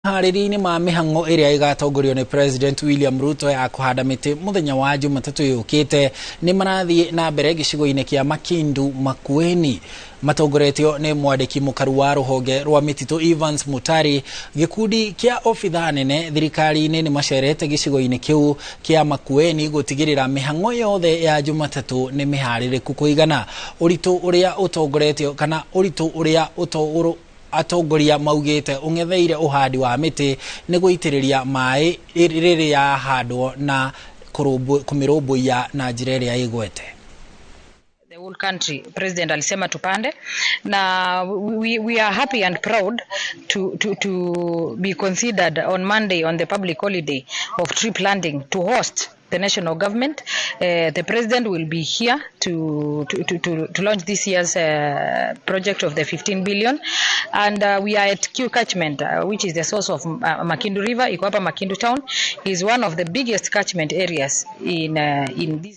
Harĩri-inĩ ma mĩhang'o ĩrĩa igatongorio nĩ President William Ruto ya kũhanda mĩtĩ mũthenya wa Jumatatũ yũkĩte nĩ marathiĩ na mbere gĩcigo-inĩ kĩa Makueni. Matongoretio nĩ mwandĩki mũkaru wa rũhonge rwa mĩtitũ Evans Mutari. Gĩkundi kĩa obitha nene thirikari-inĩ nĩ macerete gĩcigo-inĩ kĩu kĩa Makueni gũtigĩrĩra mĩhang'o yothe ya Jumatatũ nĩ mĩharĩrĩku kũigana. Ũritũ ũrĩa ũtongoretio kana ũritũ ũrĩa atongoria maugĩte ũng'etheire ũhandi wa mĩtĩ nĩ gũitĩrĩria maĩ rĩrĩa yahandwo na kũmĩrũmbũiya na njĩra ĩrĩa ĩgwete. The whole country, President alisema tupande, na we are happy and proud to be considered on Monday on the public holiday of tree planting to host the national government. The president will be here to launch this year's project of the 15 billion, and we are at Q catchment, which is the source of Makindu River. Iko hapa Makindu town is one of the biggest catchment areas in this